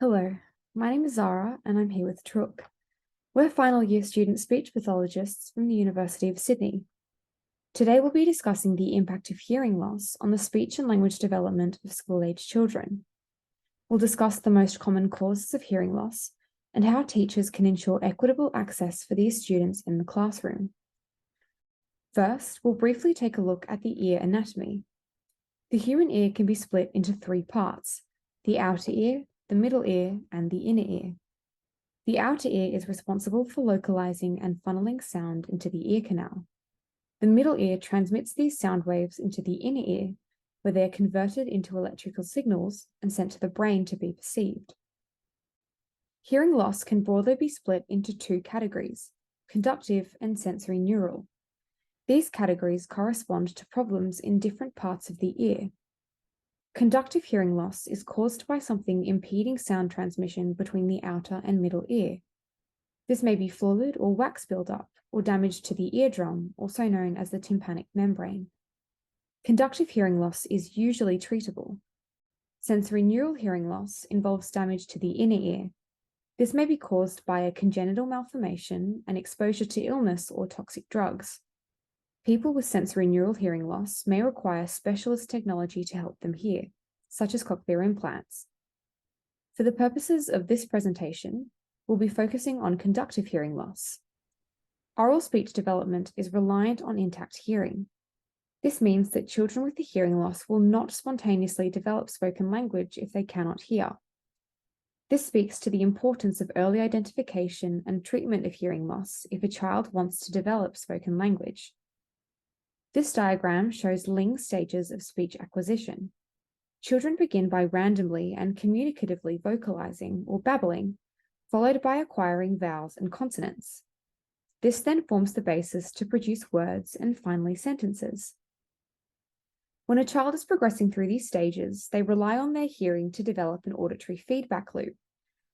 Hello, my name is Zara and I'm here with Truk. We're final year student speech pathologists from the University of Sydney. Today we'll be discussing the impact of hearing loss on the speech and language development of school-age children. We'll discuss the most common causes of hearing loss and how teachers can ensure equitable access for these students in the classroom. First, we'll briefly take a look at the ear anatomy. The human ear can be split into three parts: the outer ear, the middle ear, and the inner ear. The outer ear is responsible for localizing and funneling sound into the ear canal. The middle ear transmits these sound waves into the inner ear, where they are converted into electrical signals and sent to the brain to be perceived. Hearing loss can broadly be split into two categories: conductive and sensory neural. These categories correspond to problems in different parts of the ear. Conductive hearing loss is caused by something impeding sound transmission between the outer and middle ear. This may be fluid or wax buildup or damage to the eardrum, also known as the tympanic membrane. Conductive hearing loss is usually treatable. Sensory neural hearing loss involves damage to the inner ear. This may be caused by a congenital malformation and exposure to illness or toxic drugs. People with sensory neural hearing loss may require specialist technology to help them hear, such as cochlear implants. For the purposes of this presentation, we'll be focusing on conductive hearing loss. Oral speech development is reliant on intact hearing. This means that children with the hearing loss will not spontaneously develop spoken language if they cannot hear. This speaks to the importance of early identification and treatment of hearing loss if a child wants to develop spoken language. This diagram shows Ling stages of speech acquisition. Children begin by randomly and communicatively vocalizing or babbling, followed by acquiring vowels and consonants. This then forms the basis to produce words and finally sentences. When a child is progressing through these stages, they rely on their hearing to develop an auditory feedback loop,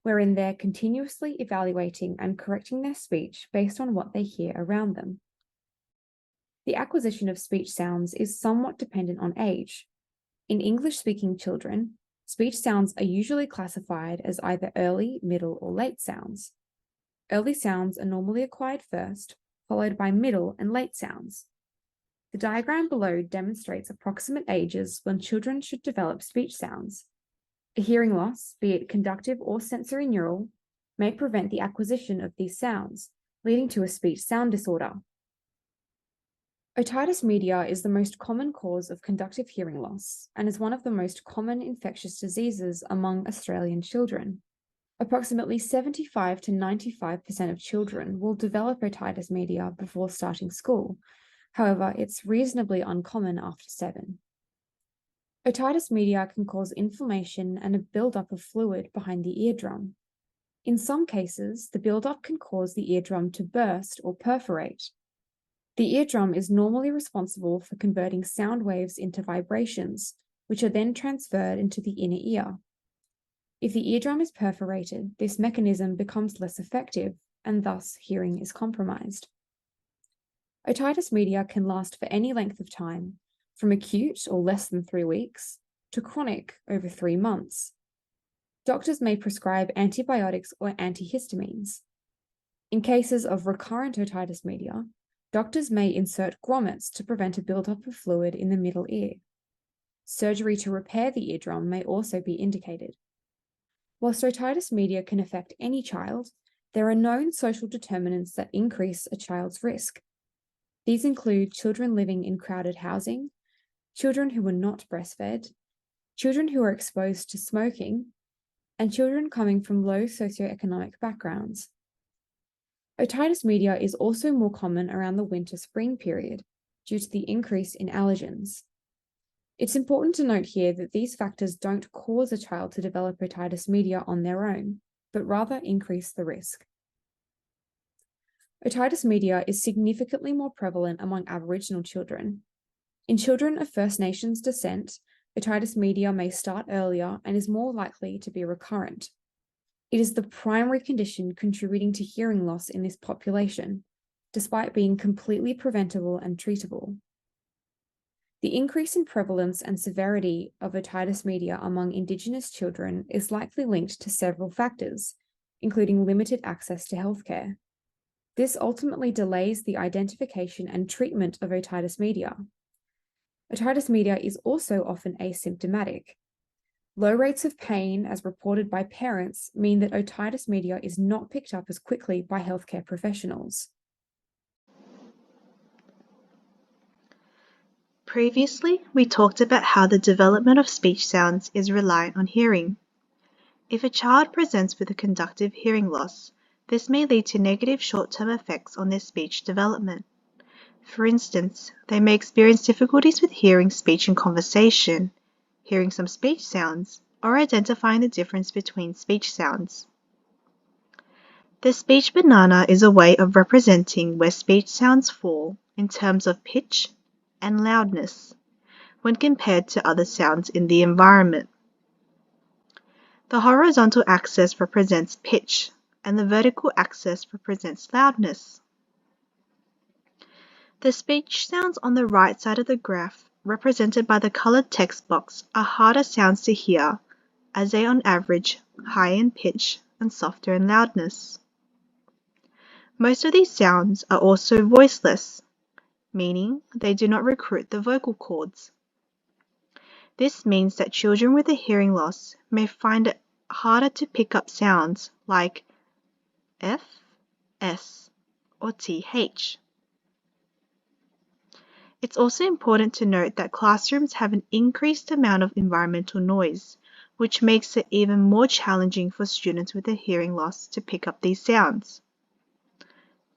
wherein they're continuously evaluating and correcting their speech based on what they hear around them. The acquisition of speech sounds is somewhat dependent on age. In English-speaking children, speech sounds are usually classified as either early, middle, or late sounds. Early sounds are normally acquired first, followed by middle and late sounds. The diagram below demonstrates approximate ages when children should develop speech sounds. A hearing loss, be it conductive or sensory neural, may prevent the acquisition of these sounds, leading to a speech sound disorder. Otitis media is the most common cause of conductive hearing loss and is one of the most common infectious diseases among Australian children. Approximately 75 to 95% of children will develop otitis media before starting school. However, it's reasonably uncommon after 7. Otitis media can cause inflammation and a buildup of fluid behind the eardrum. In some cases, the buildup can cause the eardrum to burst or perforate. The eardrum is normally responsible for converting sound waves into vibrations, which are then transferred into the inner ear. If the eardrum is perforated, this mechanism becomes less effective, and thus hearing is compromised. Otitis media can last for any length of time, from acute or less than 3 weeks to chronic over 3 months. Doctors may prescribe antibiotics or antihistamines. In cases of recurrent otitis media, doctors may insert grommets to prevent a buildup of fluid in the middle ear. Surgery to repair the eardrum may also be indicated. Whilst otitis media can affect any child, there are known social determinants that increase a child's risk. These include children living in crowded housing, children who are not breastfed, children who are exposed to smoking, and children coming from low socioeconomic backgrounds. Otitis media is also more common around the winter-spring period due to the increase in allergens. It's important to note here that these factors don't cause a child to develop otitis media on their own, but rather increase the risk. Otitis media is significantly more prevalent among Aboriginal children. In children of First Nations descent, otitis media may start earlier and is more likely to be recurrent. It is the primary condition contributing to hearing loss in this population, despite being completely preventable and treatable. The increase in prevalence and severity of otitis media among Indigenous children is likely linked to several factors, including limited access to healthcare. This ultimately delays the identification and treatment of otitis media. Otitis media is also often asymptomatic. Low rates of pain, as reported by parents, mean that otitis media is not picked up as quickly by healthcare professionals. Previously, we talked about how the development of speech sounds is reliant on hearing. If a child presents with a conductive hearing loss, this may lead to negative short-term effects on their speech development. For instance, they may experience difficulties with hearing speech in conversation, hearing some speech sounds, or identifying the difference between speech sounds. The speech banana is a way of representing where speech sounds fall in terms of pitch and loudness when compared to other sounds in the environment. The horizontal axis represents pitch and the vertical axis represents loudness. The speech sounds on the right side of the graph, represented by the colored text box, are harder sounds to hear, as they on average higher in pitch and softer in loudness. Most of these sounds are also voiceless, meaning they do not recruit the vocal cords. This means that children with a hearing loss may find it harder to pick up sounds like F, S, or TH. It's also important to note that classrooms have an increased amount of environmental noise, which makes it even more challenging for students with a hearing loss to pick up these sounds.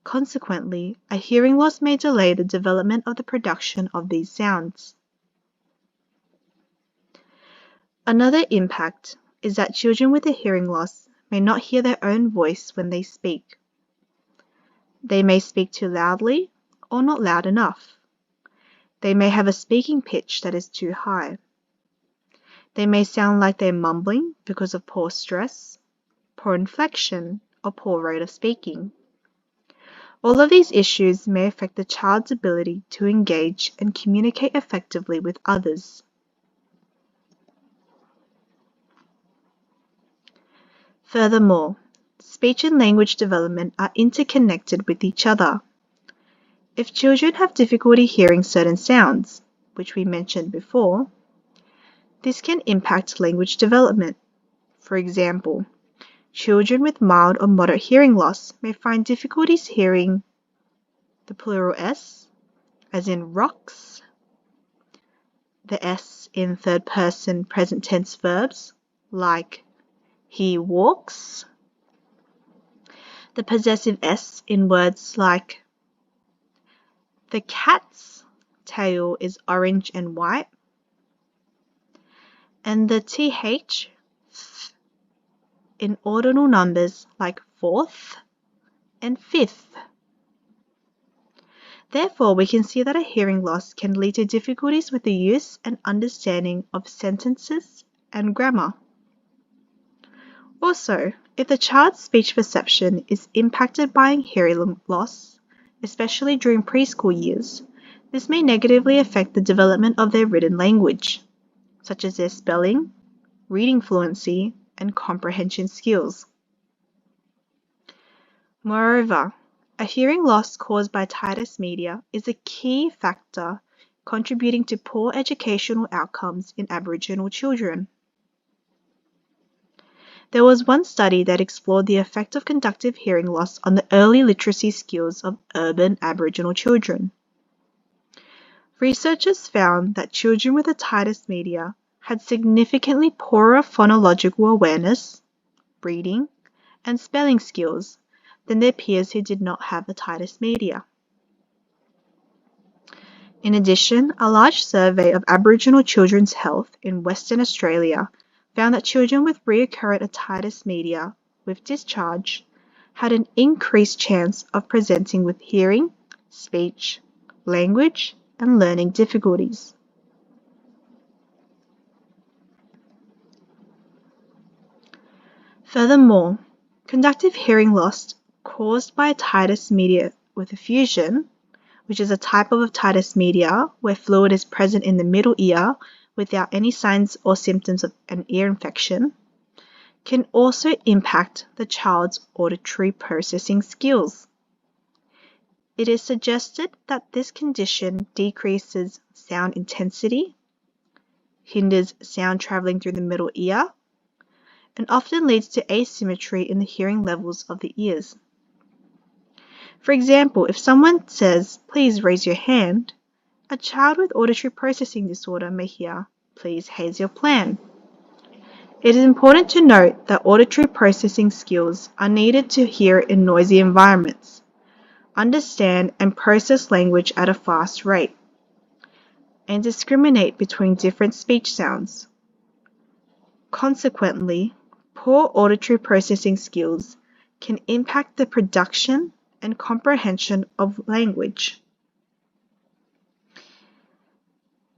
Consequently, a hearing loss may delay the development of the production of these sounds. Another impact is that children with a hearing loss may not hear their own voice when they speak. They may speak too loudly or not loud enough. They may have a speaking pitch that is too high. They may sound like they're mumbling because of poor stress, poor inflection, or poor rate of speaking. All of these issues may affect the child's ability to engage and communicate effectively with others. Furthermore, speech and language development are interconnected with each other. If children have difficulty hearing certain sounds, which we mentioned before, this can impact language development. For example, children with mild or moderate hearing loss may find difficulties hearing the plural S, as in rocks, the S in third person present tense verbs, like he walks, the possessive S in words like the cat's tail is orange and white, and the TH in ordinal numbers like fourth and fifth. Therefore, we can see that a hearing loss can lead to difficulties with the use and understanding of sentences and grammar. Also, if the child's speech perception is impacted by hearing loss, especially during preschool years, this may negatively affect the development of their written language, such as their spelling, reading fluency, and comprehension skills. Moreover, a hearing loss caused by otitis media is a key factor contributing to poor educational outcomes in Aboriginal children. There was one study that explored the effect of conductive hearing loss on the early literacy skills of urban Aboriginal children. Researchers found that children with otitis media had significantly poorer phonological awareness, reading, and spelling skills than their peers who did not have otitis media. In addition, a large survey of Aboriginal children's health in Western Australia found that children with recurrent otitis media with discharge had an increased chance of presenting with hearing, speech, language, and learning difficulties. Furthermore, conductive hearing loss caused by otitis media with effusion, which is a type of otitis media where fluid is present in the middle ear without any signs or symptoms of an ear infection, can also impact the child's auditory processing skills. It is suggested that this condition decreases sound intensity, hinders sound traveling through the middle ear, and often leads to asymmetry in the hearing levels of the ears. For example, if someone says, "Please raise your hand," a child with auditory processing disorder may hear, "Please haze your plan." It is important to note that auditory processing skills are needed to hear in noisy environments, understand and process language at a fast rate, and discriminate between different speech sounds. Consequently, poor auditory processing skills can impact the production and comprehension of language.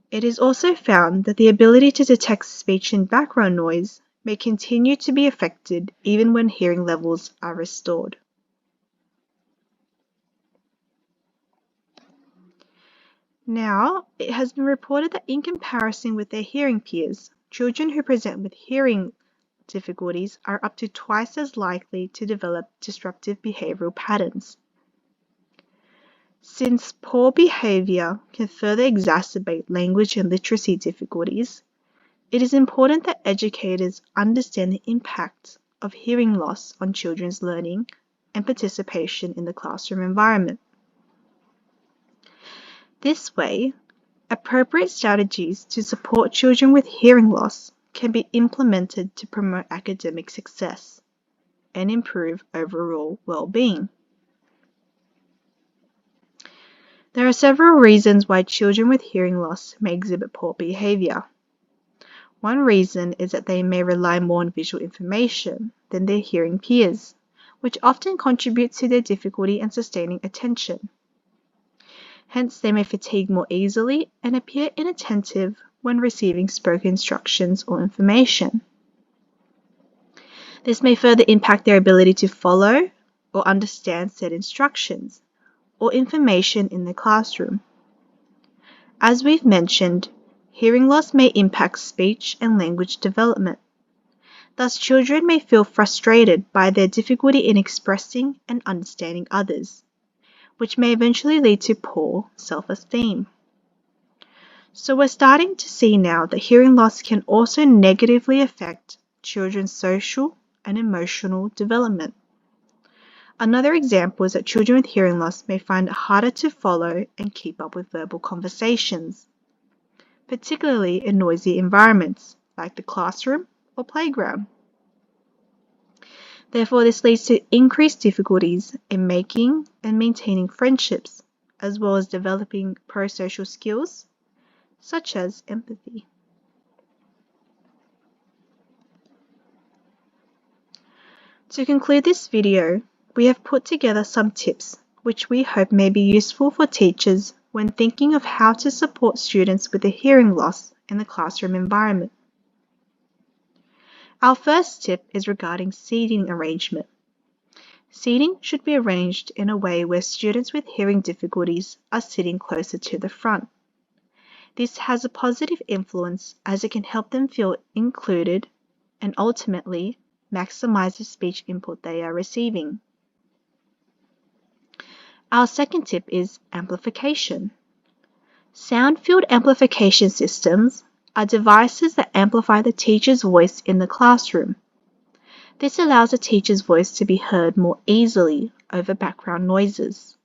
It is also found that the ability to detect speech in background noise may continue to be affected even when hearing levels are restored. Now, it has been reported that in comparison with their hearing peers, children who present with hearing difficulties are up to twice as likely to develop disruptive behavioral patterns. Since poor behavior can further exacerbate language and literacy difficulties, it is important that educators understand the impact of hearing loss on children's learning and participation in the classroom environment. This way, appropriate strategies to support children with hearing loss can be implemented to promote academic success and improve overall well-being. There are several reasons why children with hearing loss may exhibit poor behavior. One reason is that they may rely more on visual information than their hearing peers, which often contributes to their difficulty in sustaining attention. Hence, they may fatigue more easily and appear inattentive when receiving spoken instructions or information. This may further impact their ability to follow or understand said instructions or information in the classroom. As we've mentioned, hearing loss may impact speech and language development. Thus, children may feel frustrated by their difficulty in expressing and understanding others, which may eventually lead to poor self-esteem. So we're starting to see now that hearing loss can also negatively affect children's social and emotional development. Another example is that children with hearing loss may find it harder to follow and keep up with verbal conversations, particularly in noisy environments like the classroom or playground. Therefore, this leads to increased difficulties in making and maintaining friendships, as well as developing pro-social skills, such as empathy. To conclude this video, we have put together some tips which we hope may be useful for teachers when thinking of how to support students with a hearing loss in the classroom environment. Our first tip is regarding seating arrangement. Seating should be arranged in a way where students with hearing difficulties are sitting closer to the front. This has a positive influence as it can help them feel included and ultimately maximize the speech input they are receiving. Our second tip is amplification. Sound-field amplification systems are devices that amplify the teacher's voice in the classroom. This allows the teacher's voice to be heard more easily over background noises.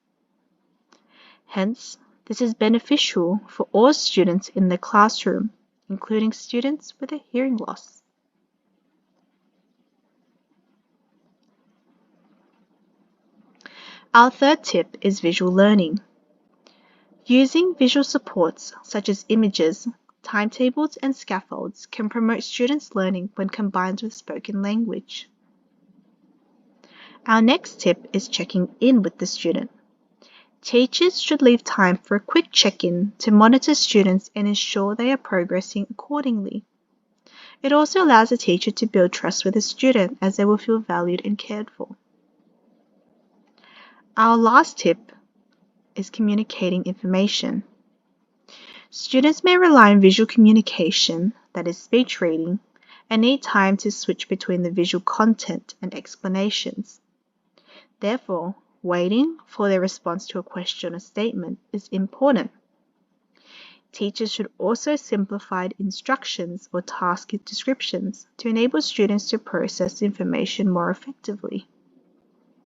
Hence, this is beneficial for all students in the classroom, including students with a hearing loss. Our third tip is visual learning. Using visual supports such as images, timetables, and scaffolds can promote students' learning when combined with spoken language. Our next tip is checking in with the student. Teachers should leave time for a quick check-in to monitor students and ensure they are progressing accordingly. It also allows the teacher to build trust with the student as they will feel valued and cared for. Our last tip is communicating information. Students may rely on visual communication, that is speech reading, and need time to switch between the visual content and explanations. Therefore, waiting for their response to a question or statement is important. Teachers should also simplify instructions or task descriptions to enable students to process information more effectively.